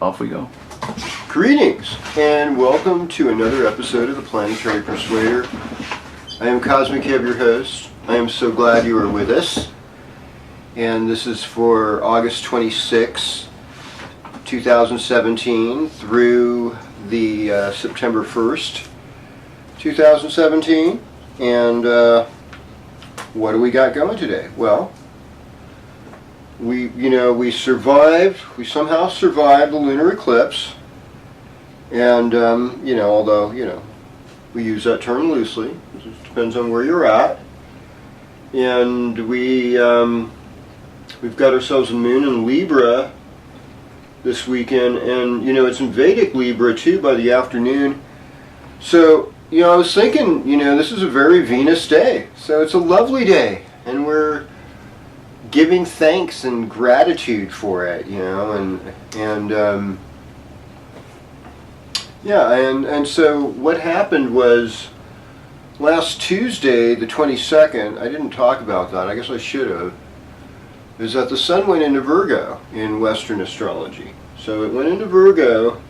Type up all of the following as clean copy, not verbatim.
Off we go. Greetings, and welcome to another episode of the Planetary Persuader. I am Kozmic Kev, your host. I am so glad you are with us. And this is for August 26, 2017 through the September 1st, 2017. And what do we got going today? Well, we survived, we somehow survived the lunar eclipse, and, although, we use that term loosely, it just depends on where you're at, and we've got ourselves a moon in Libra this weekend, and, it's in Vedic Libra, too, by the afternoon, so, I was thinking, this is a very Venus day, so it's a lovely day, and we're giving thanks and gratitude for it, and so what happened was last Tuesday, the 22nd, I didn't talk about that, I guess I should have, is that the sun went into Virgo in Western astrology. So it went into Virgo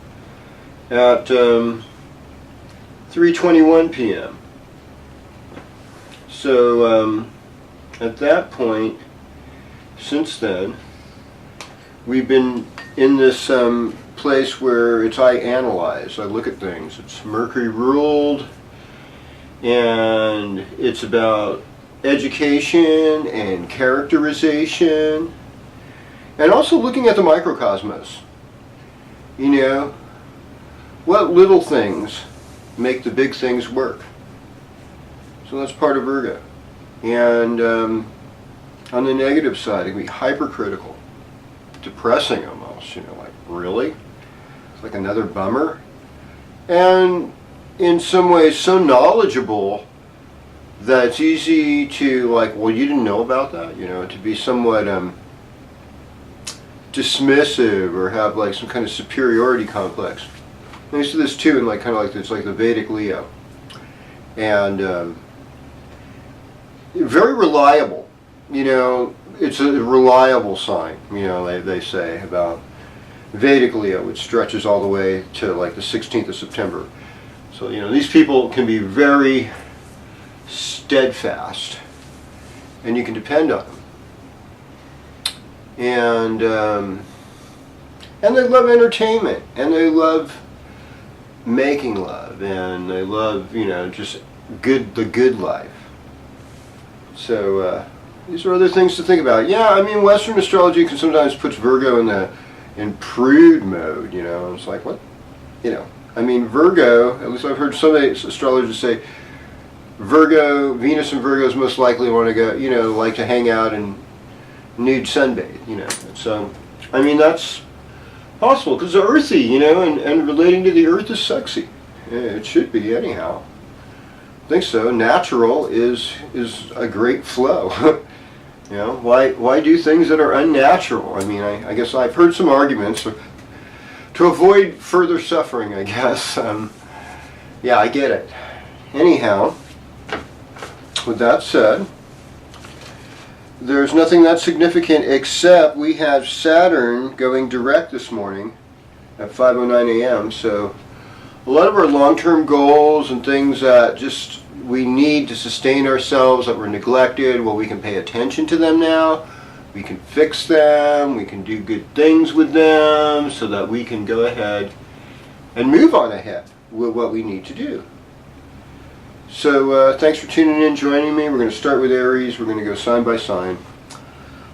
at 3:21 p.m. So at that point, since then, we've been in this place where I analyze, I look at things. It's Mercury ruled, and it's about education and characterization, and also looking at the microcosmos. What little things make the big things work. So that's part of Virgo. And on the negative side, it can be hypercritical, depressing almost, like, really? It's like another bummer. And in some ways so knowledgeable that it's easy to, like, well, you didn't know about that, to be somewhat dismissive or have, like, some kind of superiority complex. And I see this too in, like, it's like the Vedic Leo. And very reliable. It's a reliable sign, they say about Vedic Leo, which stretches all the way to like the 16th of September. So, these people can be very steadfast, and you can depend on them. And they love entertainment, and they love making love, and they love, just the good life. So, these are other things to think about. Yeah, Western astrology can sometimes put Virgo in prude mode, It's like, what? Virgo, at least I've heard some astrologers say, Venus and Virgo is most likely want to go, like to hang out and nude sunbathe, So, that's possible, because they're earthy, and relating to the earth is sexy. Yeah, it should be, anyhow. I think so. Natural is a great flow. Why do things that are unnatural? I guess I've heard some arguments to avoid further suffering, I guess. Yeah, I get it. Anyhow, with that said, there's nothing that significant except we have Saturn going direct this morning at 5:09 a.m. So a lot of our long-term goals and things that just we need to sustain ourselves that were neglected, well, we can pay attention to them now, we can fix them, we can do good things with them so that we can go ahead and move on ahead with what we need to do. So thanks for tuning in, joining me. We're going to start with Aries. We're going to go sign by sign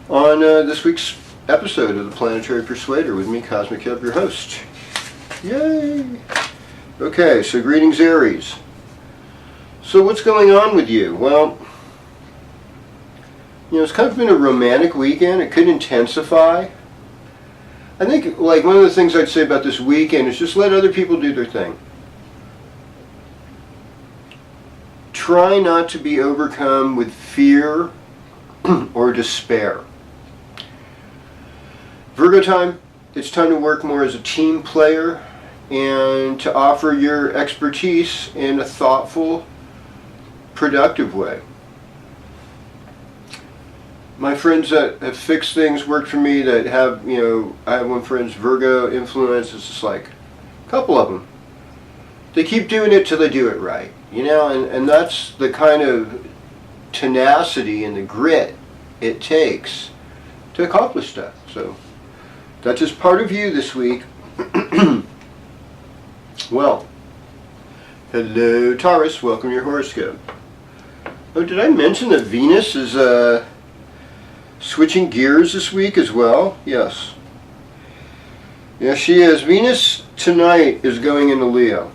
on this week's episode of the Planetary Persuader with me, Kozmic Kev, your host. Yay! Okay, so greetings, Aries. So what's going on with you? Well, it's kind of been a romantic weekend. It could intensify. I think, like, one of the things I'd say about this weekend is just let other people do their thing. Try not to be overcome with fear or despair. Virgo time, it's time to work more as a team player and to offer your expertise in a thoughtful, productive way. My friends that have fixed things worked for me that have, I have one friend's Virgo influence. It's just like a couple of them. They keep doing it till they do it right, and that's the kind of tenacity and the grit it takes to accomplish stuff. So that's just part of you this week. Well, hello Taurus, welcome to your horoscope. Oh, did I mention that Venus is switching gears this week as well? Yes. Yeah, she is. Venus tonight is going into Leo.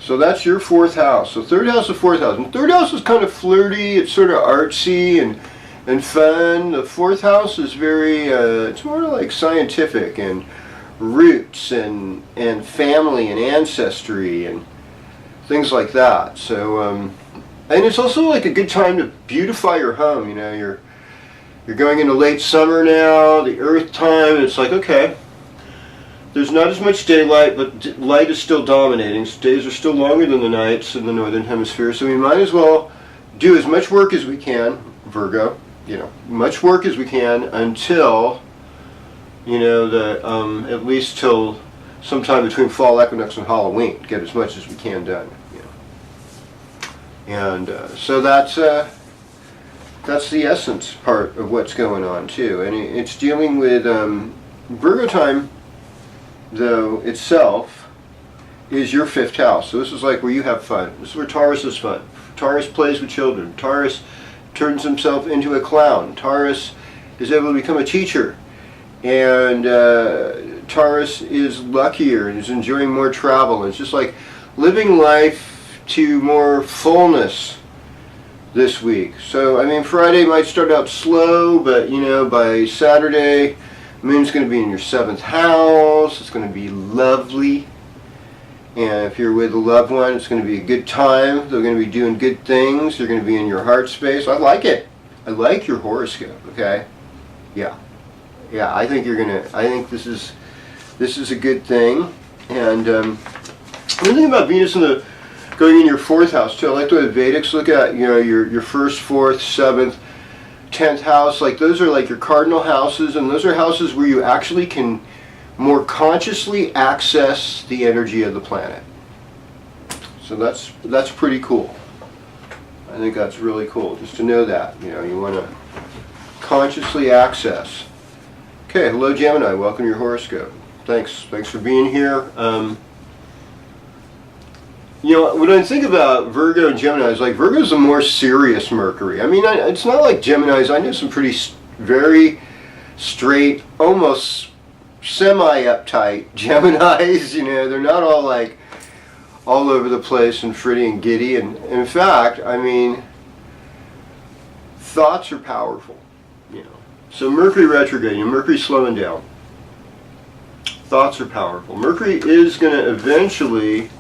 So that's your fourth house. So third house and fourth house. And third house is kind of flirty. It's sort of artsy and fun. The fourth house is very, it's more like scientific and roots and family and ancestry and things like that. So, and it's also like a good time to beautify your home. You're going into late summer now, the earth time. It's like, okay, there's not as much daylight, but light is still dominating. Days are still longer than the nights in the northern hemisphere, so we might as well do as much work as we can, Virgo, much work as we can until, at least till sometime between fall equinox and Halloween, get as much as we can done. And so that's the essence part of what's going on too, and it's dealing with Virgo time. Though itself is your fifth house. So this is like where you have fun. This is where Taurus is fun. Taurus plays with children. Taurus turns himself into a clown. Taurus is able to become a teacher. And Taurus is luckier and is enjoying more travel. It's just like living life to more fullness this week. So, Friday might start out slow, but, by Saturday, Moon's going to be in your seventh house. It's going to be lovely. And if you're with a loved one, it's going to be a good time. They're going to be doing good things. They're going to be in your heart space. I like it. I like your horoscope, okay? Yeah. Yeah, I think this is a good thing. And the thing about Venus going in your fourth house, too, I like the way the Vedics look at, your first, fourth, seventh, 10th house, like those are like your cardinal houses, and those are houses where you actually can more consciously access the energy of the planet. So that's pretty cool. I think that's really cool, just to know that, you want to consciously access. Okay, hello Gemini, welcome to your horoscope. Thanks for being here. When I think about Virgo and Gemini, it's like Virgo's a more serious Mercury. It's not like Gemini's. I know some very straight, almost semi-uptight Geminis. They're not all like all over the place and fritty and giddy. And in fact, thoughts are powerful. So Mercury retrograde, Mercury's slowing down. Thoughts are powerful. Mercury is going to eventually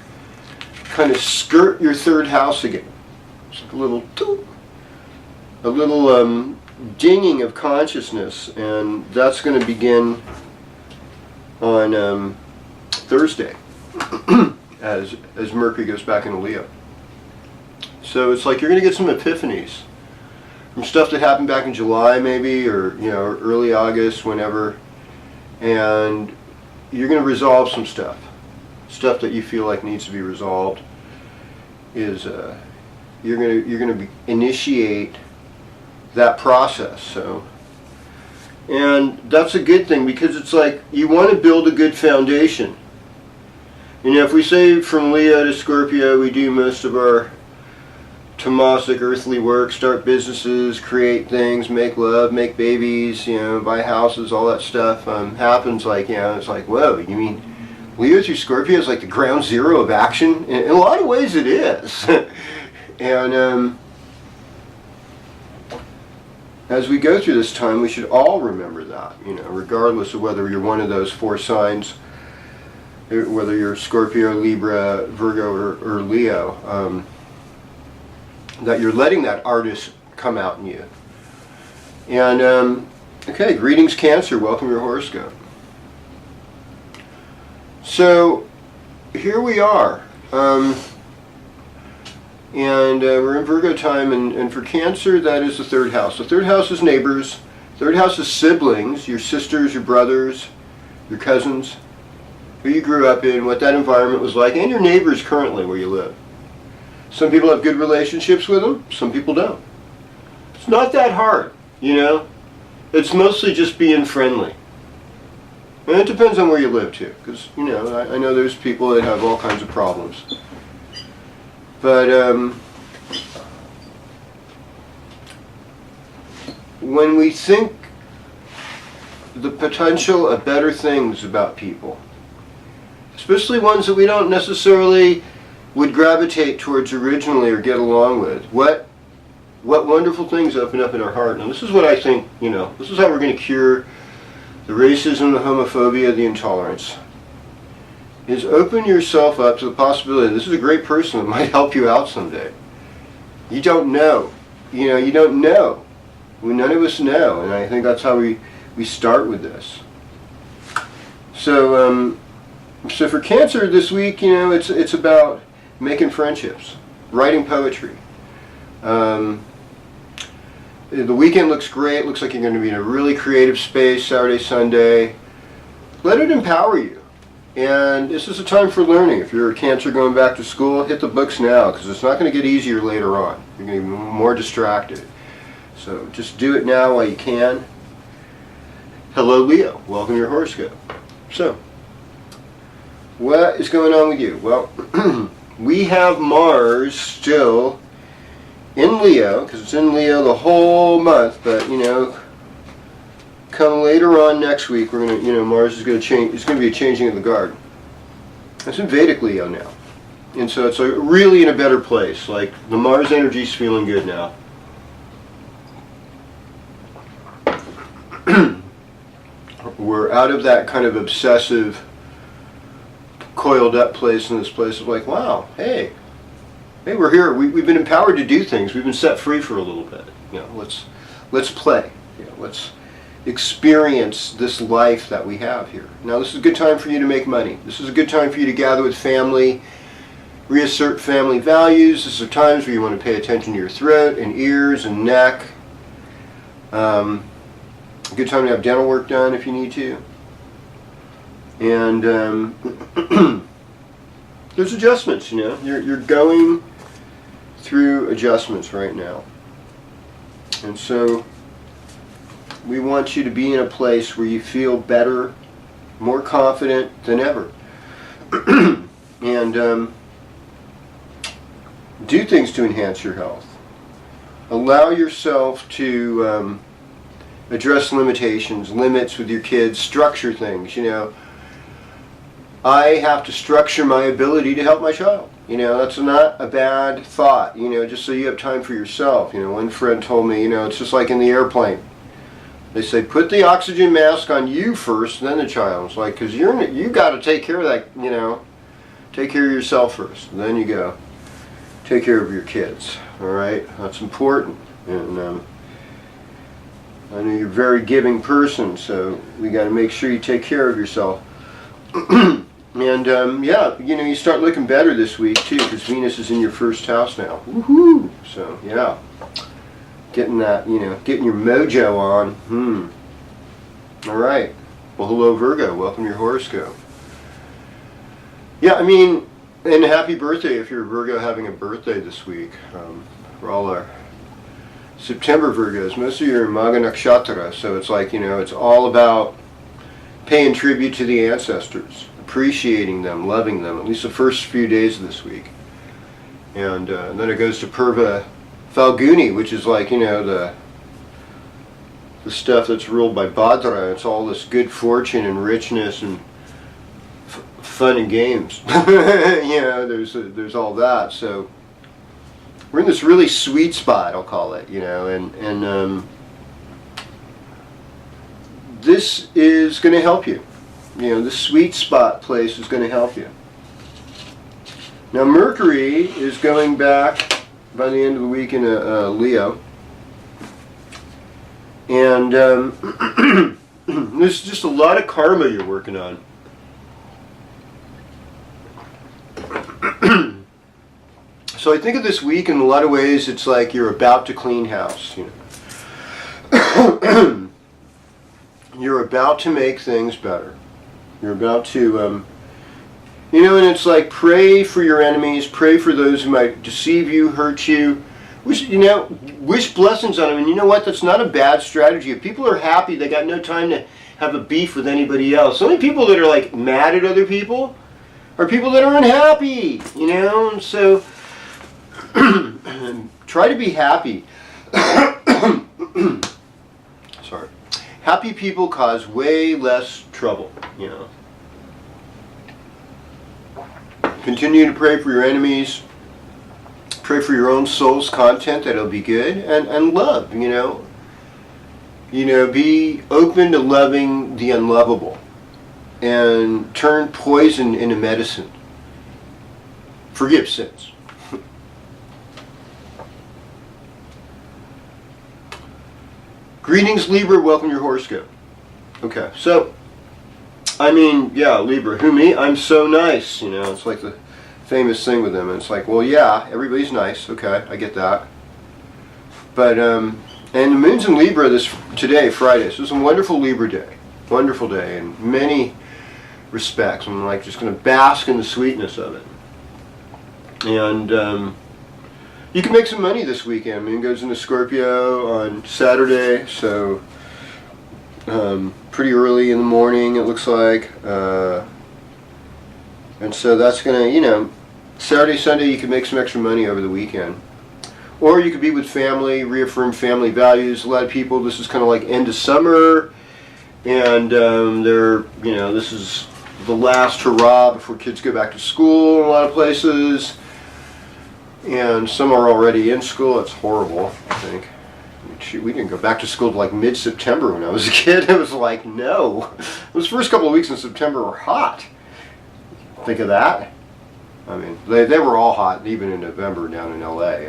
kind of skirt your third house again. It's like a little dinging of consciousness, and that's going to begin on Thursday as Mercury goes back into Leo. So it's like you're going to get some epiphanies from stuff that happened back in July maybe, or early August, whenever, and you're going to resolve some stuff that you feel like needs to be resolved. Is you're going to initiate that process. So, and that's a good thing, because it's like you want to build a good foundation. If we say from Leo to Scorpio, we do most of our Tamasic earthly work, start businesses, create things, make love, make babies, buy houses, all that stuff happens like, it's like, whoa, you mean Leo through Scorpio is like the ground zero of action? In a lot of ways it is. And as we go through this time, we should all remember that, regardless of whether you're one of those 4 signs, whether you're Scorpio, Libra, Virgo, or Leo, that you're letting that artist come out in you. And, okay, greetings Cancer, welcome to your horoscope. So, here we are. And we're in Virgo time, and for Cancer, that is the 3rd house. The 3rd house is neighbors. 3rd house is siblings, your sisters, your brothers, your cousins, who you grew up in, what that environment was like, and your neighbors currently where you live. Some people have good relationships with them, some people don't. It's not that hard, It's mostly just being friendly. And it depends on where you live too, because, I know there's people that have all kinds of problems. But when we think the potential of better things about people, especially ones that we don't necessarily would gravitate towards originally or get along with, what wonderful things open up in our heart. Now this is what I think, this is how we're going to cure the racism, the homophobia, the intolerance. Is open yourself up to the possibility this is a great person that might help you out someday. You don't know. You don't know. None of us know, and I think that's how we start with this. So for Cancer this week, it's about making friendships, writing poetry. The weekend looks great. Looks like you're going to be in a really creative space Saturday, Sunday. Let it empower you. And this is a time for learning. If you're a Cancer going back to school, hit the books now, because it's not going to get easier later on. You're going to be more distracted. So just do it now while you can. Hello Leo, welcome to your horoscope. So, what is going on with you? Well, we have Mars still in Leo, because it's in Leo the whole month, but come later on next week, we're going to, Mars is going to change. It's going to be a changing of the guard. It's in Vedic Leo now, and so it's really in a better place. Like the Mars energy is feeling good now. We're out of that kind of obsessive, coiled up place in this place of like, wow, hey, we're here. We've been empowered to do things. We've been set free for a little bit. Let's play. Let's experience this life that we have here. Now this is a good time for you to make money. This is a good time for you to gather with family, reassert family values. This are times where you want to pay attention to your throat and ears and neck. A good time to have dental work done if you need to. And there's adjustments, You're going through adjustments right now. And so we want you to be in a place where you feel better, more confident than ever. And do things to enhance your health. Allow yourself to address limitations, limits with your kids, structure things, I have to structure my ability to help my child. That's not a bad thought, just so you have time for yourself. One friend told me, it's just like in the airplane. They say, put the oxygen mask on you first, then the child. It's like, because you got to take care of that, take care of yourself first, and then you go take care of your kids. All right, that's important. And I know you're a very giving person, so we got to make sure you take care of yourself. And you start looking better this week too, because Venus is in your 1st house now. Woohoo! So yeah. Getting that, getting your mojo on. All right. Well, hello Virgo. Welcome to your horoscope. Yeah, and happy birthday if you're a Virgo having a birthday this week. For all our September Virgos, most of you are in Maga Nakshatra, so it's like, it's all about paying tribute to the ancestors, appreciating them, loving them, at least the first few days of this week. And then it goes to Purva Falguni, which is like, the stuff that's ruled by Bhadra. It's all this good fortune and richness and fun and games. There's all that. So we're in this really sweet spot, I'll call it, and this is going to help you. This sweet spot place is going to help you. Now Mercury is going back by the end of the week in Leo. And there's just a lot of karma you're working on. So I think of this week in a lot of ways it's like you're about to clean house. You're about to make things better. You're about to, and it's like pray for your enemies, pray for those who might deceive you, hurt you. Wish blessings on them. And you know what? That's not a bad strategy. If people are happy, they got no time to have a beef with anybody else. The only people that are like mad at other people are people that are unhappy, And so try to be happy. Sorry. Happy people cause way less trouble, Continue to pray for your enemies. Pray for your own soul's content, that it'll be good, and love, be open to loving the unlovable, and turn poison into medicine. Forgive sins. Greetings, Libra. Welcome to your horoscope. Okay, so, Libra. Who, me? I'm so nice, It's like the famous thing with them. And it's like, well, yeah, everybody's nice. Okay, I get that. But, and the moon's in Libra today, Friday. So it's a wonderful Libra day. Wonderful day in many respects. I'm like just going to bask in the sweetness of it. And you can make some money this weekend. Moon goes into Scorpio on Saturday, so pretty early in the morning it looks like. And so that's going to, Saturday, Sunday you can make some extra money over the weekend. Or you could be with family, reaffirm family values. A lot of people, this is kind of like end of summer, and this is the last hurrah before kids go back to school in a lot of places. And some are already in school. It's horrible, I think. We didn't go back to school till like mid-September when I was a kid. It was like, no. Those first couple of weeks in September were hot. Think of that. They were all hot, even in November down in LA.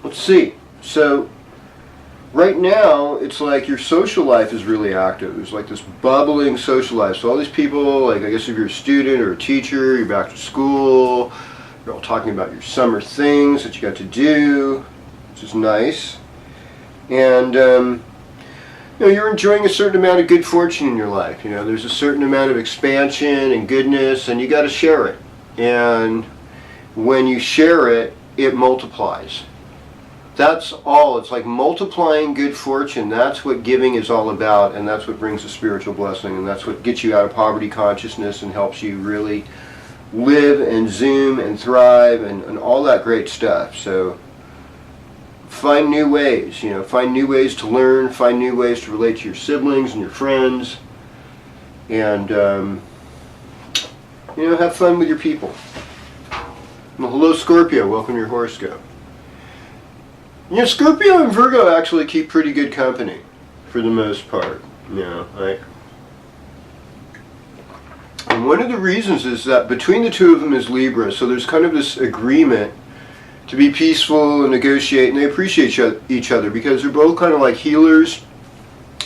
Let's see. So, right now, it's like your social life is really active. There's like this bubbling social life. So all these people, like I guess if you're a student or a teacher, you're back to school, you're all talking about your summer things that you got to do, which is nice. And, you're enjoying a certain amount of good fortune in your life. There's a certain amount of expansion and goodness, and you got to share it. And when you share it, it multiplies. That's all. It's like multiplying good fortune. That's what giving is all about, and that's what brings a spiritual blessing, and that's what gets you out of poverty consciousness and helps you really live and zoom and thrive and all that great stuff. So find new ways, find new ways to learn, find new ways to relate to your siblings and your friends, and have fun with your people. Well, hello Scorpio, welcome to your horoscope. Scorpio and Virgo actually keep pretty good company for the most part. And one of the reasons is that between the two of them is Libra, so there's kind of this agreement to be peaceful and negotiate, and they appreciate each other because they're both kind of like healers.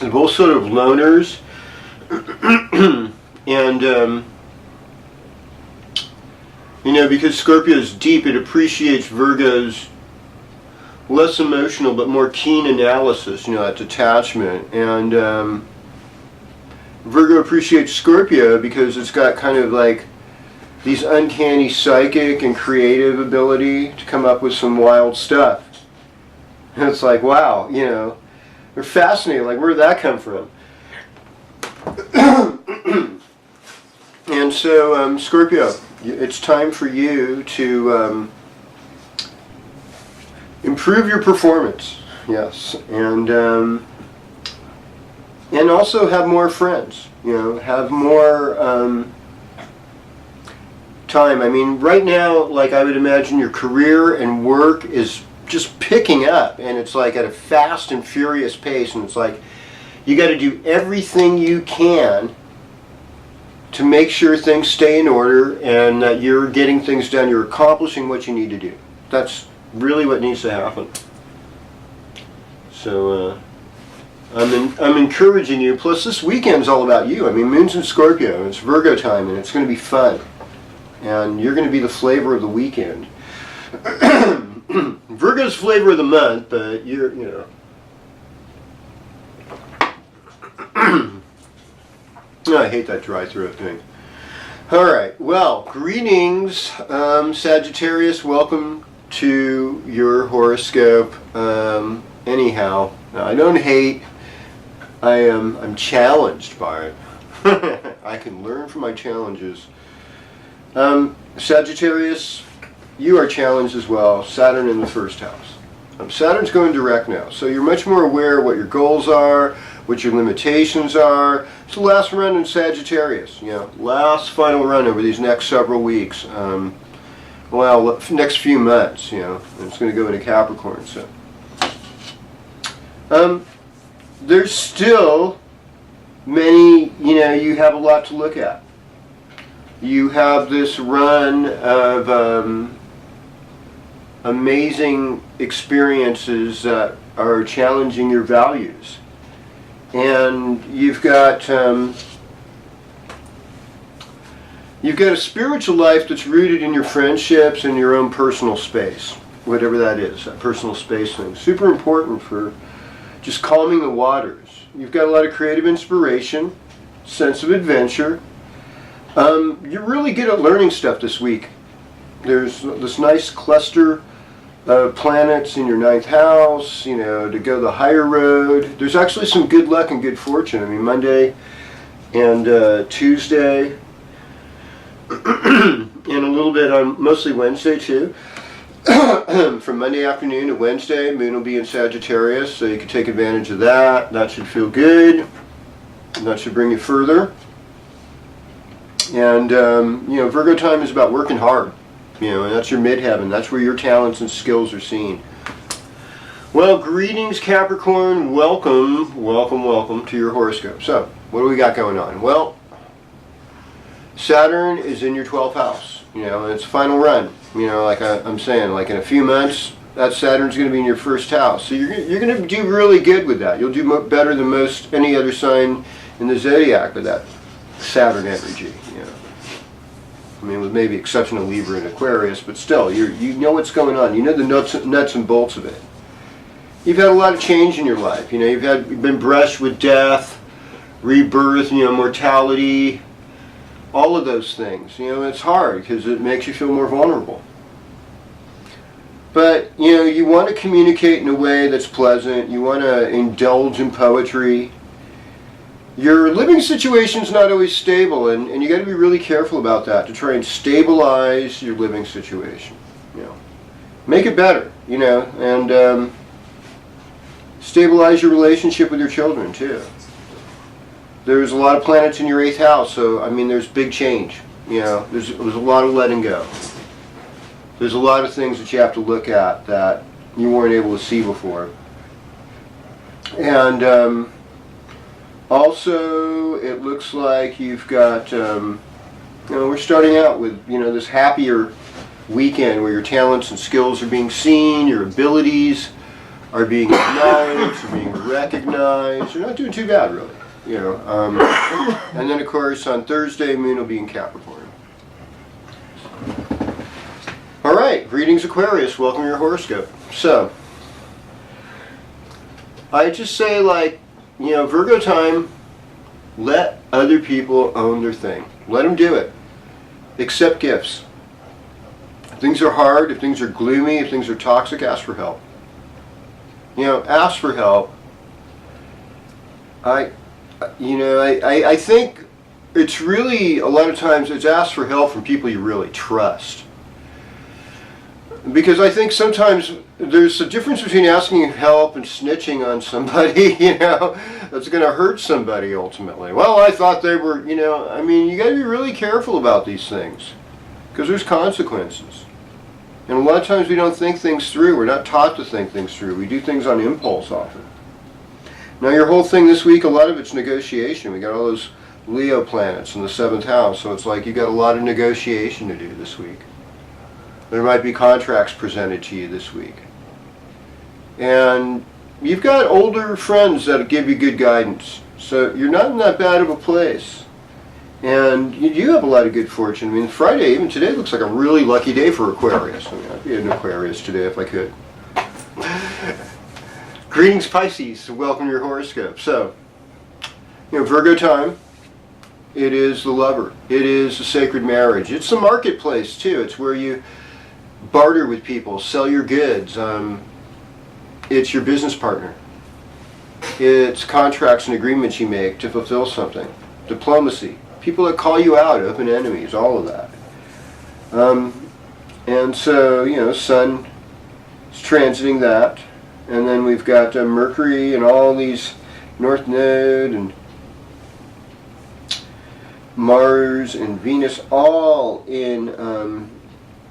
They're both sort of loners. And, because Scorpio is deep, it appreciates Virgo's less emotional but more keen analysis, that detachment. And Virgo appreciates Scorpio because it's got kind of like these uncanny psychic and creative ability to come up with some wild stuff. And it's like, wow, they're fascinating. Like, where did that come from? And so Scorpio It's time for you to improve your performance. Yes, and also have more friends. Have more time. I mean, right now, like I would imagine, your career and work is just picking up, and it's like at a fast and furious pace, and it's like you got to do everything you can to make sure things stay in order and that you're getting things done, you're accomplishing what you need to do. That's really what needs to happen. So I'm encouraging you. Plus, this weekend's all about you. I mean, Moon's in Scorpio, and it's Virgo time, and it's going to be fun. And you're going to be the flavor of the weekend. Virgo's flavor of the month, but I hate that dry throat thing. Alright, well, greetings, Sagittarius. Welcome to your horoscope. Anyhow, I don't hate. I'm challenged by it. I can learn from my challenges. Sagittarius, you are challenged as well. Saturn in the first house. Saturn's going direct now, so you're much more aware of what your goals are, what your limitations are. It's the last run in Sagittarius, last final run over these next several weeks. Next few months, it's going to go into Capricorn. So, there's still many, you have a lot to look at. You have this run of amazing experiences that are challenging your values. And you've got a spiritual life that's rooted in your friendships and your own personal space, whatever that is, that personal space thing. Super important for just calming the waters. You've got a lot of creative inspiration, sense of adventure. You're really good at learning stuff this week. There's this nice cluster of planets in your 9th house, to go the higher road. There's actually some good luck and good fortune. I mean, Monday and Tuesday, and a little bit on mostly Wednesday too. From Monday afternoon to Wednesday, Moon will be in Sagittarius, so you can take advantage of that. That should feel good. That should bring you further. And, Virgo time is about working hard. And that's your midheaven. That's where your talents and skills are seen. Well, greetings, Capricorn. Welcome, welcome, welcome to your horoscope. So, what do we got going on? Well, Saturn is in your 12th house. And it's final run. Like I'm saying, like in a few months, that Saturn's going to be in your first house. So you're going to do really good with that. You'll do better than most any other sign in the zodiac with that Saturn energy. I mean, with maybe exception of Libra and Aquarius, but still, you know what's going on. You know the nuts and bolts of it. You've had a lot of change in your life. You've been brushed with death, rebirth, mortality, all of those things. It's hard because it makes you feel more vulnerable. But, you want to communicate in a way that's pleasant. You want to indulge in poetry. Your living situation's not always stable, and you got to be really careful about that to try and stabilize your living situation. Make it better, and stabilize your relationship with your children too. There's a lot of planets in your 8th house, so I mean, there's big change. There's a lot of letting go. There's a lot of things that you have to look at that you weren't able to see before, and also, it looks like you've got, we're starting out with, this happier weekend where your talents and skills are being seen, your abilities are being acknowledged, are being recognized. You're not doing too bad, really. And then, of course, on Thursday, Moon will be in Capricorn. All right, greetings, Aquarius. Welcome to your horoscope. So, I just say, Virgo time, let other people own their thing. Let them do it. Accept gifts. If things are hard, if things are gloomy, if things are toxic, ask for help. Ask for help. I think it's really, a lot of times, it's asked for help from people you really trust. Because I think sometimes there's a difference between asking help and snitching on somebody, that's going to hurt somebody ultimately. Well, I thought they were, you got to be really careful about these things because there's consequences. And a lot of times we don't think things through. We're not taught to think things through. We do things on impulse often. Now your whole thing this week, a lot of it's negotiation. We got all those Leo planets in the 7th house, so it's like you got a lot of negotiation to do this week. There might be contracts presented to you this week. And you've got older friends that'll give you good guidance. So you're not in that bad of a place. And you do have a lot of good fortune. I mean, Friday, even today, looks like a really lucky day for Aquarius. I mean, I'd be an Aquarius today if I could. Greetings, Pisces. Welcome to your horoscope. So, Virgo time. It is the lover. It is a sacred marriage. It's the marketplace, too. It's where you barter with people, sell your goods. It's your business partner. It's contracts and agreements you make to fulfill something. Diplomacy. People that call you out, open enemies, all of that. And so, Sun is transiting that. And then we've got Mercury and all these North Node and Mars and Venus all in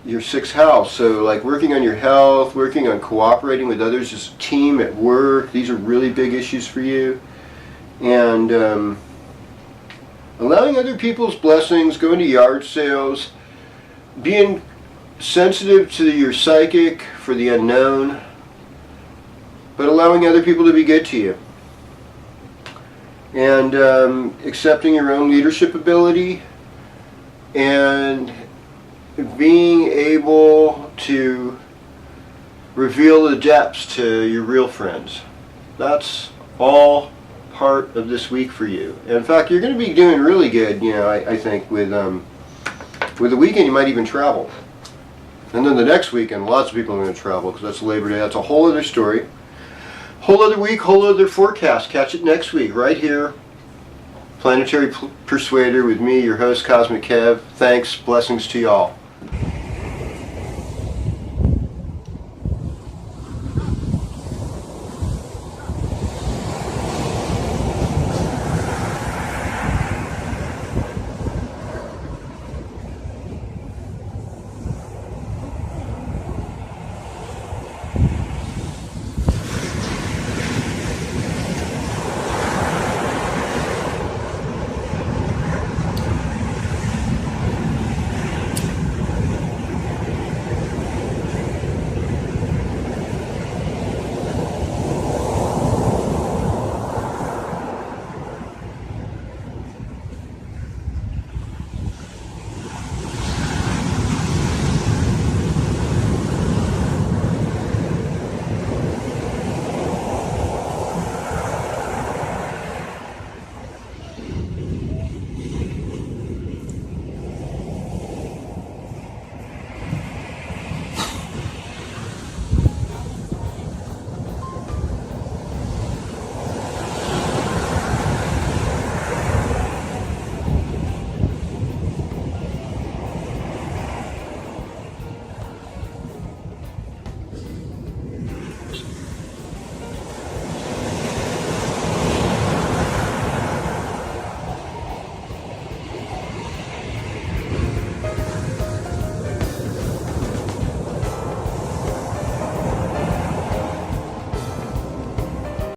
your 6th house. So like working on your health, working on cooperating with others as a team at work. These are really big issues for you. And allowing other people's blessings, going to yard sales, being sensitive to your psychic for the unknown, but allowing other people to be good to you. And accepting your own leadership ability and being able to reveal the depths to your real friends. That's all part of this week for you. And in fact, you're going to be doing really good, I think, with the weekend you might even travel. And then the next weekend, lots of people are going to travel because that's Labor Day. That's a whole other story. Whole other week, whole other forecast. Catch it next week, right here. Planetary Persuader with me, your host, Kozmic Kev. Thanks. Blessings to y'all.